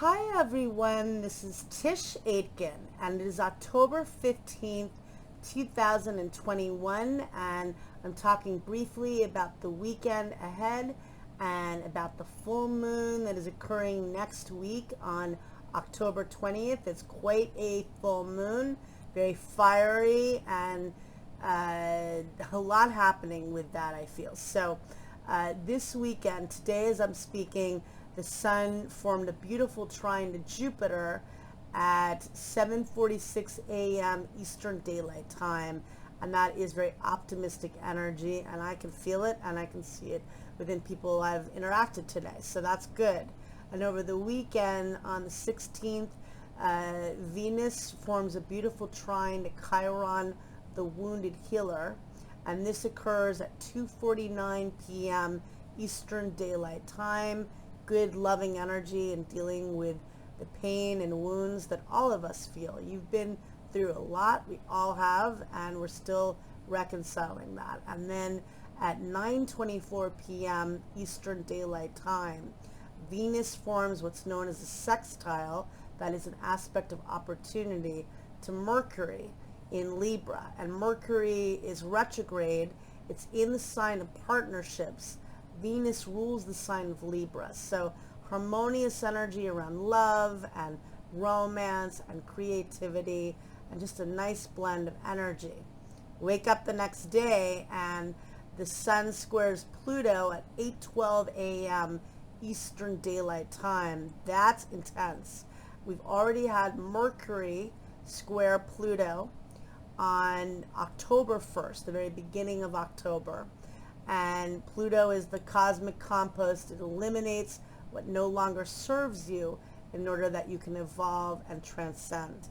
Hi everyone, this is Tisch Aitken and it is October 15th, 2021, and I'm talking briefly about the weekend ahead and about the full moon that is occurring next week on October 20th. It's quite a full moon, very fiery, and a lot happening with that, I feel. So this weekend, today as I'm speaking, the sun formed a beautiful trine to Jupiter at 7:46 a.m. Eastern Daylight Time, and that is very optimistic energy, and I can feel it and I can see it within people I've interacted today, so that's good. And over the weekend on the 16th, Venus forms a beautiful trine to Chiron, the wounded healer, and this occurs at 2:49 p.m. Eastern Daylight Time. Good loving energy and dealing with the pain and wounds that all of us feel. You've been through a lot, we all have, and we're still reconciling that. And then at 9:24 p.m. Eastern Daylight Time, Venus forms what's known as a sextile, that is an aspect of opportunity, to Mercury in Libra. And Mercury is retrograde. It's in the sign of partnerships. Venus rules the sign of Libra. So harmonious energy around love and romance and creativity, and just a nice blend of energy. Wake up the next day and the sun squares Pluto at 8:12 a.m. Eastern Daylight Time. That's intense. We've already had Mercury square Pluto on October 1st, the very beginning of October. And Pluto is the cosmic compost. It eliminates what no longer serves you in order that you can evolve and transcend.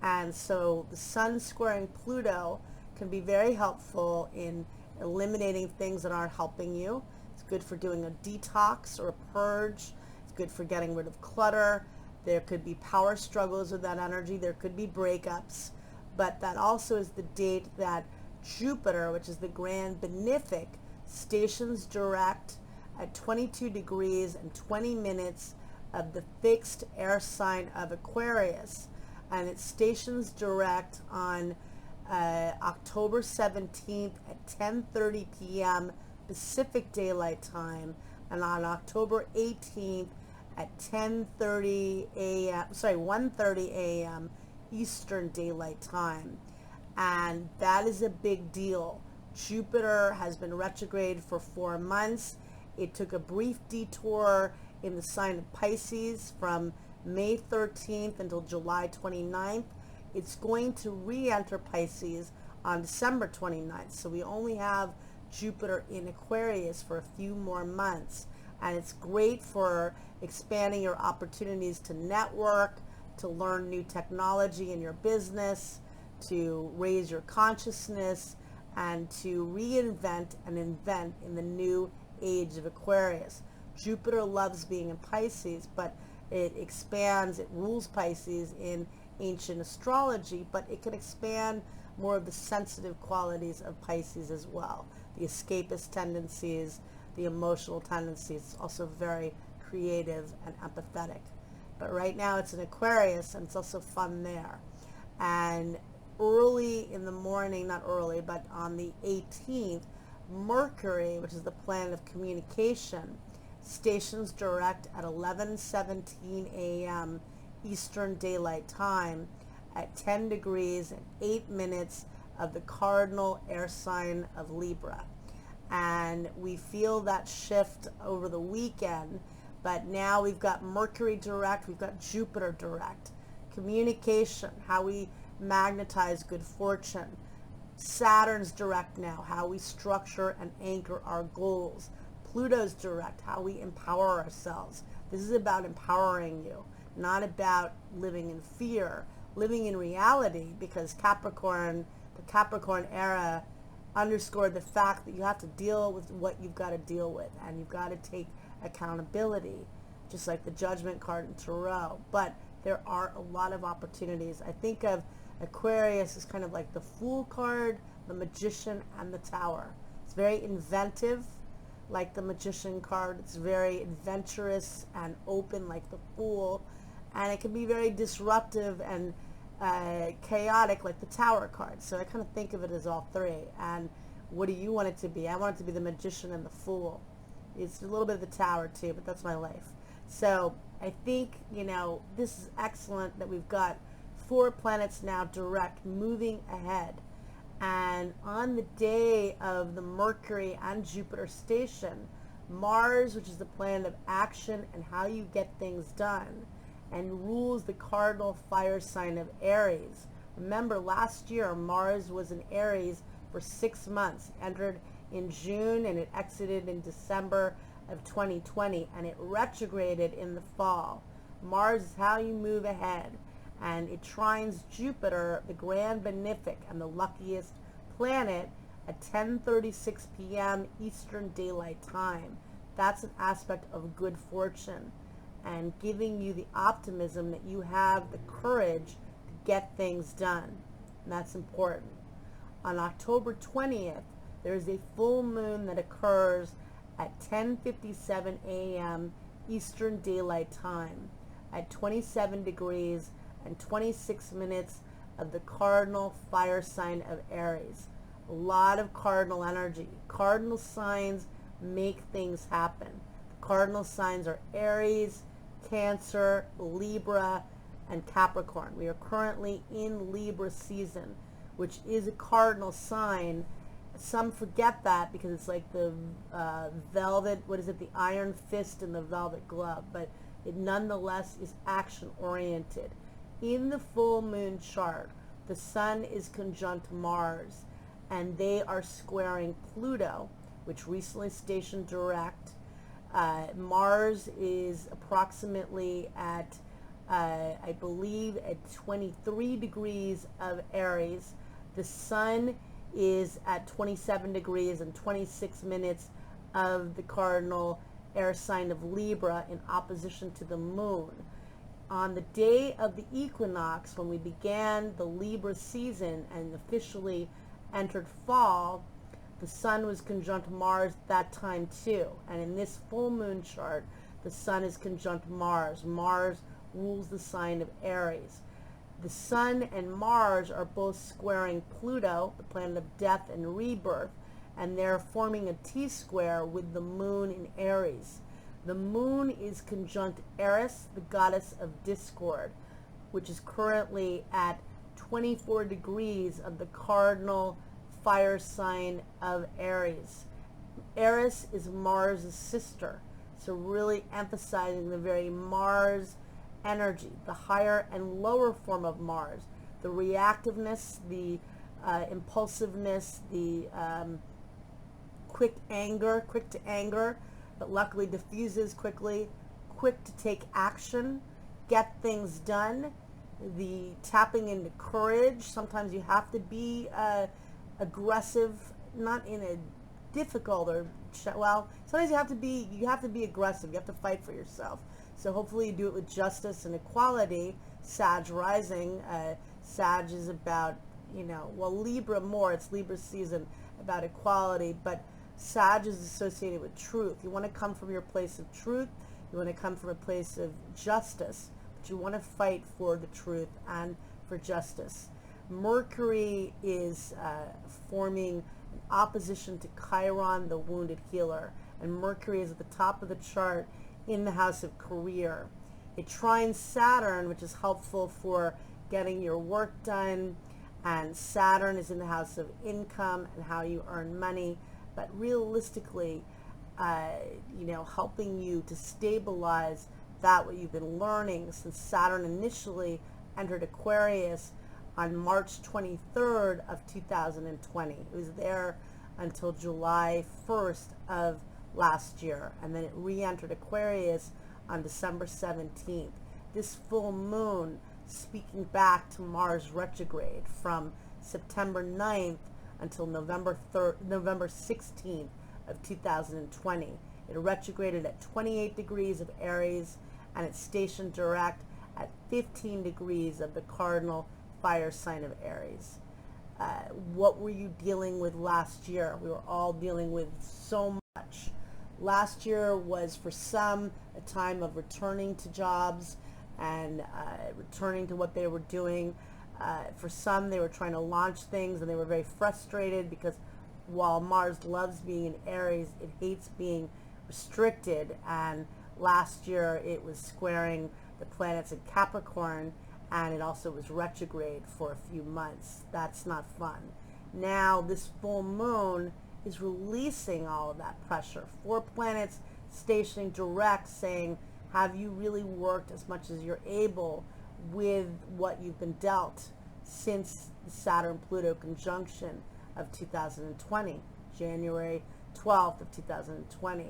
And so the sun squaring Pluto can be very helpful in eliminating things that aren't helping you. It's good for doing a detox or a purge. It's good for getting rid of clutter. There could be power struggles with that energy. There could be breakups. But that also is the date that Jupiter, which is the grand benefic, stations direct at 22 degrees and 20 minutes of the fixed air sign of Aquarius, and it stations direct on October 17th at 10:30 p.m. Pacific Daylight Time, and on October 18th at 1:30 a.m. Eastern Daylight Time. And that is a big deal. Jupiter has been retrograde for 4 months. It took a brief detour in the sign of Pisces from May 13th until July 29th. It's going to re-enter Pisces on December 29th. So we only have Jupiter in Aquarius for a few more months. And it's great for expanding your opportunities to network, to learn new technology in your business, to raise your consciousness, and to reinvent and invent in the new age of Aquarius. Jupiter loves being in Pisces, but it expands, it rules Pisces in ancient astrology, but it can expand more of the sensitive qualities of Pisces as well. The escapist tendencies, the emotional tendencies, also very creative and empathetic. But right now it's in Aquarius, and it's also fun there. And early in the morning, not early, but on the 18th, Mercury, which is the planet of communication, stations direct at 11:17 a.m. Eastern Daylight Time at 10 degrees and 8 minutes of the cardinal air sign of Libra. And we feel that shift over the weekend, but now we've got Mercury direct, we've got Jupiter direct. Communication, how we magnetize good fortune. Saturn's direct now, how we structure and anchor our goals. Pluto's direct, how we empower ourselves. This is about empowering you, not about living in fear, living in reality, because Capricorn, the Capricorn era, underscored the fact that you have to deal with what you've got to deal with, and you've got to take accountability, just like the Judgment card in Tarot. But there are a lot of opportunities. I think of Aquarius as kind of like the Fool card, the Magician, and the Tower. It's very inventive, like the Magician card. It's very adventurous and open, like the Fool. and it can be very disruptive and chaotic, like the Tower card. So I kind of think of it as all three. And what do you want it to be? I want it to be the Magician and the Fool. It's a little bit of the Tower too, but that's my life. So I think, this is excellent that we've got 4 planets now direct moving ahead. And on the day of the Mercury and Jupiter station, Mars, which is the planet of action and how you get things done, and rules the cardinal fire sign of Aries. Remember, last year Mars was in Aries for 6 months. It entered in June and it exited in December of 2020, and it retrograded in the fall. Mars is how you move ahead, and it trines Jupiter, the grand benefic and the luckiest planet, at 10:36 p.m. Eastern Daylight Time. That's an aspect of good fortune and giving you the optimism that you have the courage to get things done. And that's important. On October 20th, there is a full moon that occurs at 10:57 a.m. Eastern Daylight Time at 27 degrees and 26 minutes of the cardinal fire sign of Aries. A lot of cardinal energy. Cardinal signs make things happen. The cardinal signs are Aries, Cancer, Libra, and Capricorn. We are currently in Libra season, which is a cardinal sign. Some forget that because it's like the velvet, the iron fist and the velvet glove, but it nonetheless is action oriented. In the full moon chart, the sun is conjunct Mars, and they are squaring Pluto, which recently stationed direct. Mars is approximately at, I believe, at 23 degrees of Aries. The sun is at 27 degrees and 26 minutes of the cardinal air sign of Libra in opposition to the moon. On the day of the equinox, when we began the Libra season and officially entered fall, the sun was conjunct Mars that time too. And in this full moon chart, the sun is conjunct Mars. Mars rules the sign of Aries. The sun and Mars are both squaring Pluto, the planet of death and rebirth, and they're forming a T-square with the moon in Aries. The moon is conjunct Eris, the goddess of discord, which is currently at 24 degrees of the cardinal fire sign of Aries. Eris is Mars' sister, so really emphasizing the very Mars energy, the higher and lower form of Mars, the reactiveness, the impulsiveness, the quick to anger, but luckily diffuses quickly, quick to take action, get things done, the tapping into courage. Sometimes you have to be aggressive, not in a difficult sometimes you have to be aggressive. You have to fight for yourself. So hopefully you do it with justice and equality. Sag rising. Sag is about, Libra more. It's Libra season, about equality. But Sag is associated with truth. You want to come from your place of truth. You want to come from a place of justice. But you want to fight for the truth and for justice. Mercury is forming an opposition to Chiron, the wounded healer. And Mercury is at the top of the chart in the house of career. It trines Saturn, which is helpful for getting your work done, and Saturn is in the house of income and how you earn money, but realistically, helping you to stabilize that what you've been learning since Saturn initially entered Aquarius on March 23rd of 2020. It was there until July 1st of last year, and then it re-entered Aquarius on December 17th. This full moon speaking back to Mars retrograde from September 9th until November 16th of 2020. It retrograded at 28 degrees of Aries, and it's stationed direct at 15 degrees of the cardinal fire sign of Aries. What were you dealing with last year? We were all dealing with so much. Last year was for some a time of returning to jobs and returning to what they were doing. For some, they were trying to launch things and they were very frustrated because while Mars loves being in Aries, it hates being restricted. And last year it was squaring the planets in Capricorn, and it also was retrograde for a few months. That's not fun. Now this full moon is releasing all of that pressure. 4 planets stationing direct, saying, have you really worked as much as you're able with what you've been dealt since the Saturn-Pluto conjunction of 2020, January 12th of 2020.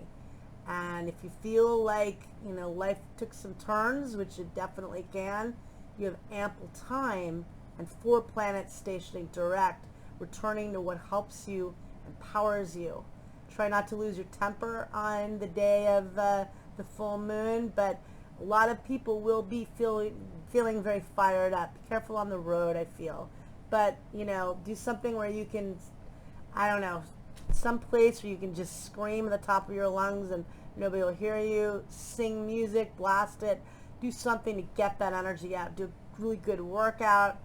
And if you feel like, life took some turns, which it definitely can, you have ample time, and 4 planets stationing direct, returning to what helps you, empowers you. Try not to lose your temper on the day of the full moon, but a lot of people will be feeling very fired up. Be careful on the road, I feel. But, do something where you can, I don't know, some place where you can just scream at the top of your lungs and nobody will hear you. Sing music, blast it. Do something to get that energy out. Do a really good workout.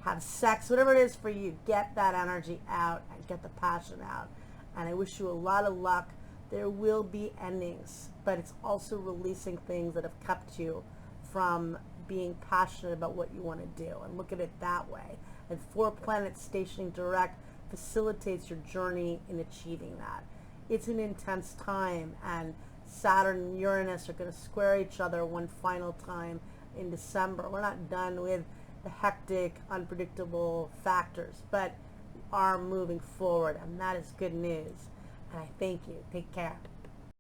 Have sex, whatever it is for you. Get that energy out and get the passion out. And I wish you a lot of luck. There will be endings, but it's also releasing things that have kept you from being passionate about what you want to do, and look at it that way. And 4 planets stationing direct facilitates your journey in achieving that. It's an intense time, and Saturn and Uranus are going to square each other one final time in December. We're not done with the hectic, unpredictable factors, but we are moving forward, and that is good news. And I thank you. Take care.